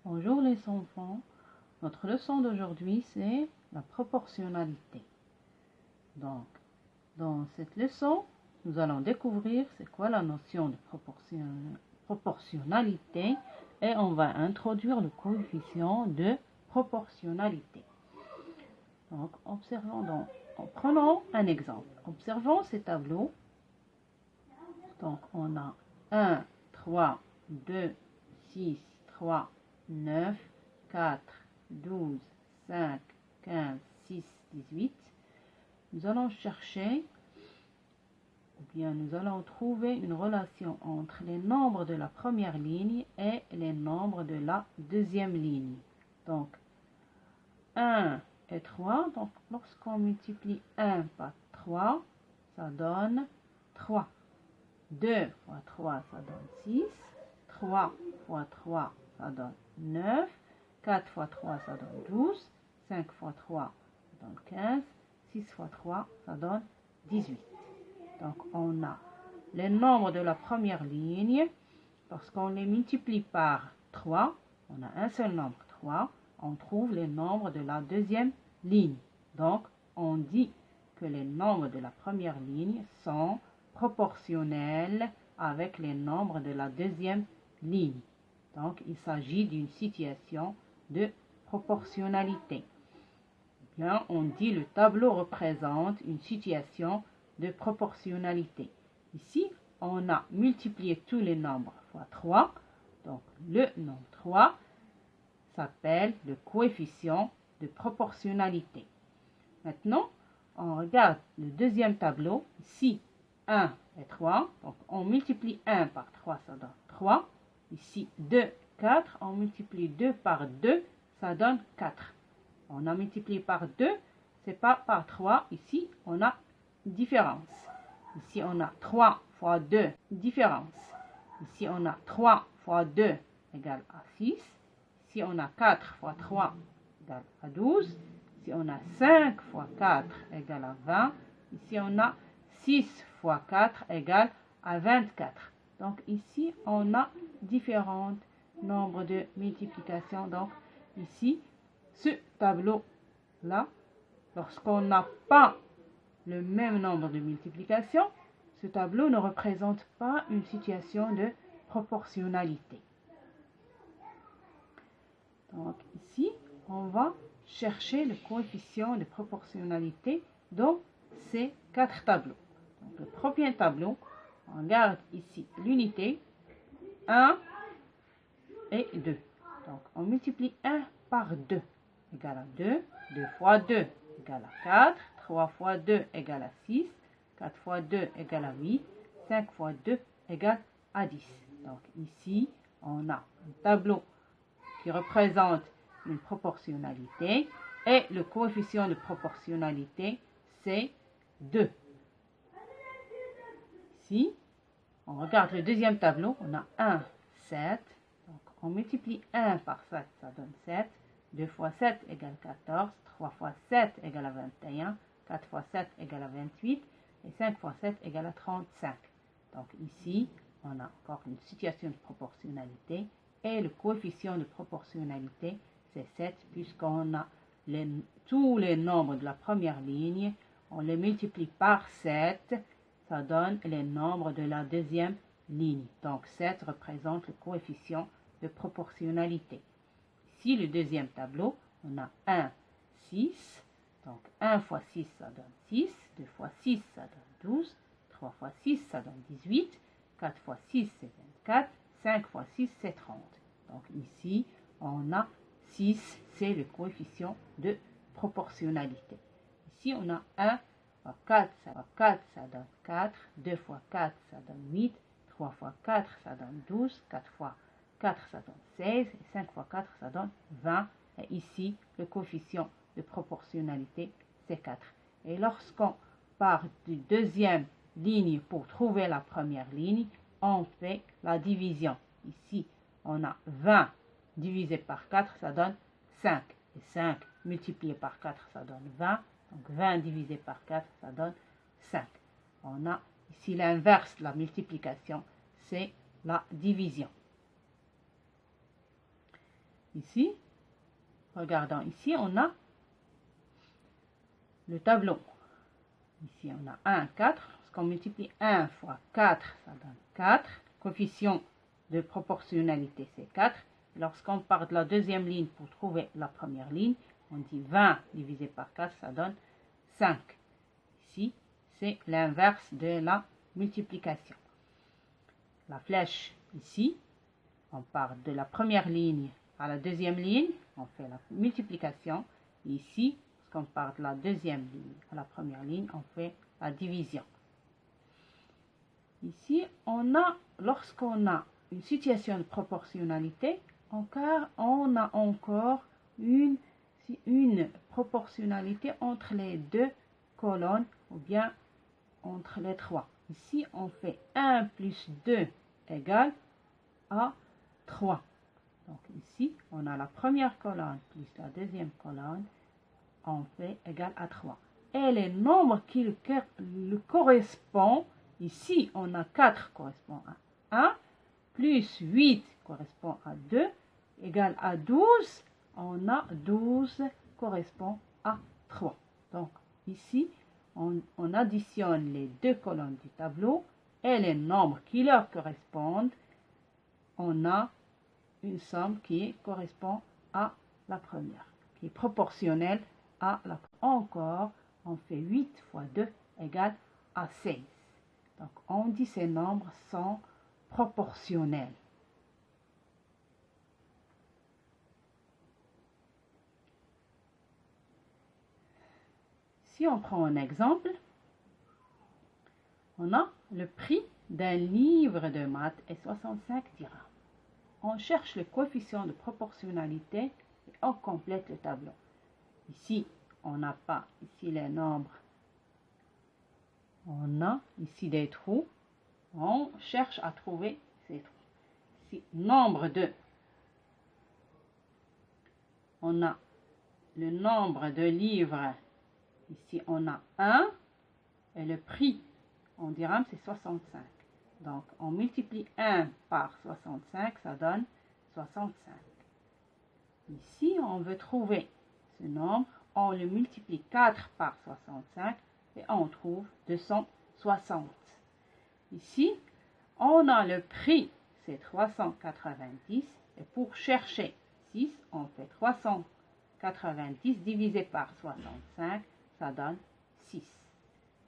Bonjour les enfants, notre leçon d'aujourd'hui c'est la proportionnalité. Donc, dans cette leçon, nous allons découvrir c'est quoi la notion de proportionnalité et on va introduire le coefficient de proportionnalité. Donc, prenons un exemple. Observons ces tableaux. Donc, on a 1, 3, 2, 6, 3, 9, 4, 12, 5, 15, 6, 18. Nous allons chercher, ou bien nous allons trouver une relation entre les nombres de la première ligne et les nombres de la deuxième ligne. Donc, 1 et 3, donc lorsqu'on multiplie 1 par 3, ça donne 3. 2 fois 3, ça donne 6. 3 fois 3, ça donne 9. 4 fois 3, ça donne 12. 5 fois 3, ça donne 15. 6 fois 3, ça donne 18. Donc, on a les nombres de la première ligne. Lorsqu'on les multiplie par 3, on a un seul nombre, 3. On trouve les nombres de la deuxième ligne. Donc, on dit que les nombres de la première ligne sont proportionnels avec les nombres de la deuxième ligne. Donc, il s'agit d'une situation de proportionnalité. Bien, on dit le tableau représente une situation de proportionnalité. Ici, on a multiplié tous les nombres fois 3. Donc, le nombre 3 s'appelle le coefficient de proportionnalité. Maintenant, on regarde le deuxième tableau. Ici, 1 et 3. Donc, on multiplie 1 par 3, ça donne 3. Ici, 2, 4. On multiplie 2 par 2, ça donne 4. On a multiplié par 2, c'est pas par 3. Ici, on a différence. Ici, on a 3 fois 2, différence. Ici, on a 3 fois 2 égale à 6. Ici, on a 4 fois 3 égale à 12. Ici, on a 5 fois 4 égale à 20. Ici, on a 6 fois 4 égale à 24. Donc, ici, on a différents nombres de multiplication. Donc, ici, ce tableau-là, lorsqu'on n'a pas le même nombre de multiplications, ce tableau ne représente pas une situation de proportionnalité. Donc ici, on va chercher le coefficient de proportionnalité dans ces 4 tableaux. Donc le premier tableau, on regarde ici l'unité 1 et 2. Donc on multiplie 1 par 2 égale à 2. 2 fois 2 égale à 4. 3 fois 2 égale à 6. 4 fois 2 égale à 8. 5 fois 2 égale à 10. Donc ici, on a un tableau qui représente une proportionnalité et le coefficient de proportionnalité, c'est 2. Ici, on regarde le deuxième tableau, on a 1, 7. Donc, on multiplie 1 par 7, ça donne 7. 2 fois 7 égale 14. 3 fois 7 égale à 21. 4 fois 7 égale à 28. Et 5 fois 7 égale à 35. Donc ici, on a encore une situation de proportionnalité. Et le coefficient de proportionnalité, c'est 7, puisqu'on a tous les nombres de la première ligne. On les multiplie par 7, ça donne les nombres de la deuxième ligne. Donc 7 représente le coefficient de proportionnalité. Ici, le deuxième tableau, on a 1, 6. Donc 1 fois 6, ça donne 6. 2 fois 6, ça donne 12. 3 fois 6, ça donne 18. 4 fois 6, c'est 24. 5 fois 6, c'est 30. Donc ici, on a 6, c'est le coefficient de proportionnalité. Ici, on a 1 fois 4, ça donne 4. 2 fois 4, ça donne 8. 3 fois 4, ça donne 12. 4 fois 4, ça donne 16. Et 5 fois 4, ça donne 20. Et ici, le coefficient de proportionnalité, c'est 4. Et lorsqu'on part du deuxième ligne pour trouver la première ligne, on fait la division. Ici, on a 20 divisé par 4, ça donne 5. Et 5 multiplié par 4, ça donne 20. Donc 20 divisé par 4, ça donne 5. On a ici l'inverse de la multiplication, c'est la division. ici, regardons ici, on a le tableau. Ici, on a 1, 4. Lorsqu'on multiplie 1 fois 4, ça donne 4. Coefficient de proportionnalité, c'est 4. Lorsqu'on part de la deuxième ligne pour trouver la première ligne, on dit 20 divisé par 4, ça donne 5. Ici, c'est l'inverse de la multiplication. La flèche ici, on part de la première ligne à la deuxième ligne, on fait la multiplication. Ici, lorsqu'on part de la deuxième ligne à la première ligne, on fait la division. Ici, lorsqu'on a une situation de proportionnalité, on a encore une proportionnalité entre les deux colonnes ou bien entre les trois. Ici, on fait 1 plus 2 égale à 3. Donc ici, on a la première colonne plus la deuxième colonne, on fait égal à 3. Et les nombres qui le correspondent, ici, on a 4 correspond à 1, plus 8 correspond à 2, égale à 12, on a 12 correspond à 3. Donc ici, on additionne les deux colonnes du tableau et les nombres qui leur correspondent, on a une somme qui correspond à la première, qui est proportionnelle à la première. Encore, on fait 8 fois 2 égale à 16. Donc on dit ces nombres sont proportionnels. Si on prend un exemple, on a le prix d'un livre de maths est 65 dirhams. On cherche le coefficient de proportionnalité et on complète le tableau. Ici, on n'a pas ici les nombres. On a ici des trous. On cherche à trouver ces trous. Ici, nombre de. On a le nombre de livres. Ici, on a 1 et le prix en dirhams, c'est 65. Donc, on multiplie 1 par 65, ça donne 65. Ici, on veut trouver ce nombre, on le multiplie 4 par 65 et on trouve 260. Ici, on a le prix, c'est 390. Et pour chercher 6, on fait 390 divisé par 65, ça donne 6.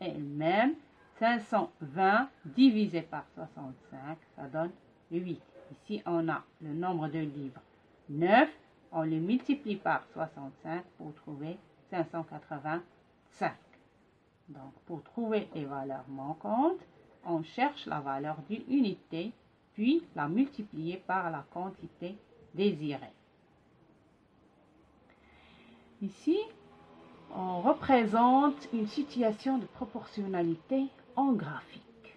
Et même 520 divisé par 65, ça donne 8. Ici, on a le nombre de livres 9. On le multiplie par 65 pour trouver 585. Donc, pour trouver les valeurs manquantes, on cherche la valeur d'une unité, puis la multiplier par la quantité désirée. Ici, on représente une situation de proportionnalité en graphique.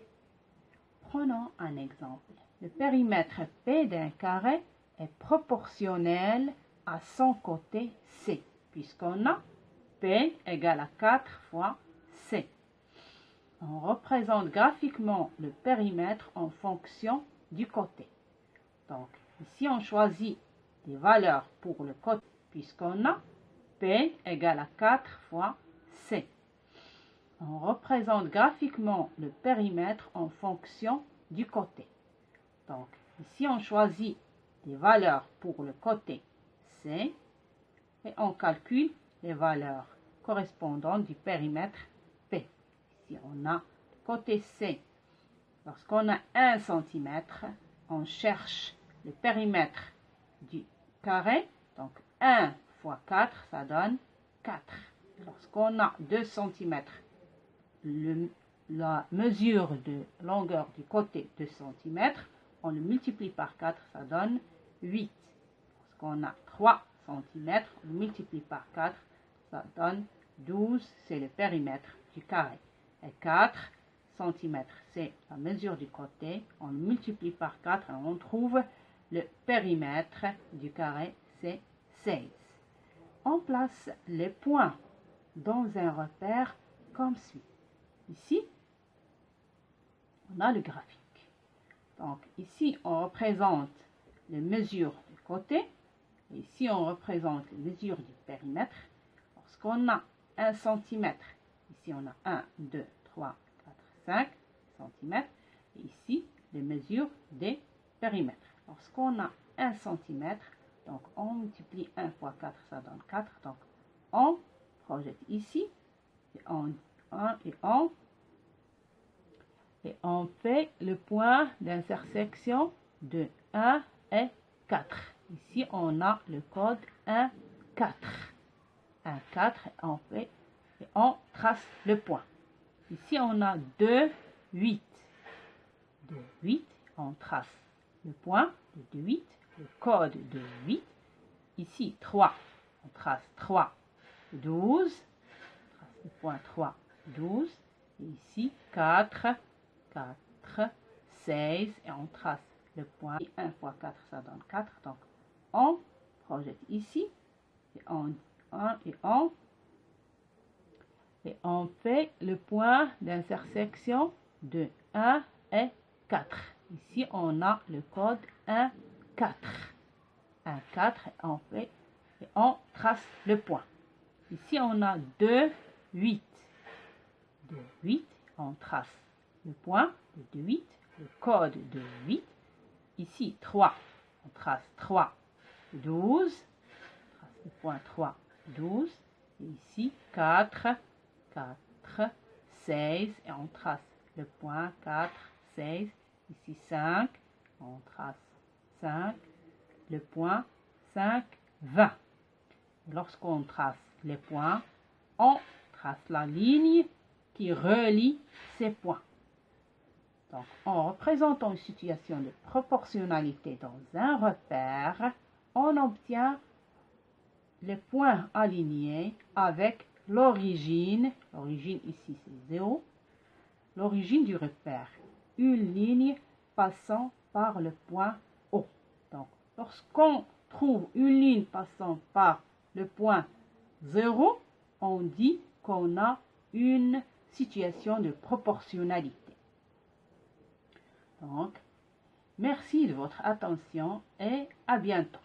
Prenons un exemple. Le périmètre P d'un carré est proportionnel à son côté C, puisqu'on a P égale à 4 fois C. On représente graphiquement le périmètre en fonction du côté. Donc, ici, on choisit des valeurs pour le côté, puisqu'on a P égale à 4 fois C. On représente graphiquement le périmètre en fonction du côté. Donc, ici, on choisit des valeurs pour le côté C et on calcule les valeurs correspondantes du périmètre P. Ici, on a côté C. Lorsqu'on a 1 cm, on cherche le périmètre du carré. Donc, 1 fois 4, ça donne 4. Lorsqu'on a 2 cm, la mesure de longueur du côté 2 cm, on le multiplie par 4, ça donne 8. Lorsqu'on a 3 cm, on le multiplie par 4, ça donne 12, c'est le périmètre du carré. Et 4 cm, c'est la mesure du côté, on le multiplie par 4 et on trouve le périmètre du carré, c'est 16. On place les points dans un repère comme suit. Ici, on a le graphique. Donc ici, on représente les mesures du côté. Et ici, on représente les mesures du périmètre. Lorsqu'on a 1 cm, ici on a 1, 2, 3, 4, 5 cm. Et ici, les mesures des périmètres. Lorsqu'on a 1 cm, donc on multiplie 1 fois 4, ça donne 4. Donc on projette ici, et on fait le point d'intersection de 1 et 4. Ici, on a le code 1, 4. 1, 4, et on trace le point. Ici, on a 2, 8. 2, 8, on trace le point de 2, 8, le code de 8. Ici, 3, on trace 3, 12. On trace le point 3, 12. Et ici, 4, 4, 16. Et on trace le point. 1 fois 4, ça donne 4. Donc, on projette ici. Et on fait le point d'intersection de 1 et 4. Ici, on a le code 1, 4. 1, 4, et on trace le point. Ici, on a 2, 8. 2, 8, on trace le point de 2, 8, le code de 8. Ici, 3, on trace 3, 12. On trace le point 3, 12. Et ici, 4, 4, 16. Et on trace le point 4, 16. Ici, 5. On trace 5. Le point 5, 20. Lorsqu'on trace les points, on trace la ligne qui relie ces points. Donc, en représentant une situation de proportionnalité dans un repère, on obtient les points alignés avec l'origine. L'origine ici, c'est 0. L'origine du repère, une ligne passant par le point O. Donc, lorsqu'on trouve une ligne passant par le point 0, on dit qu'on a une situation de proportionnalité. Donc, merci de votre attention et à bientôt.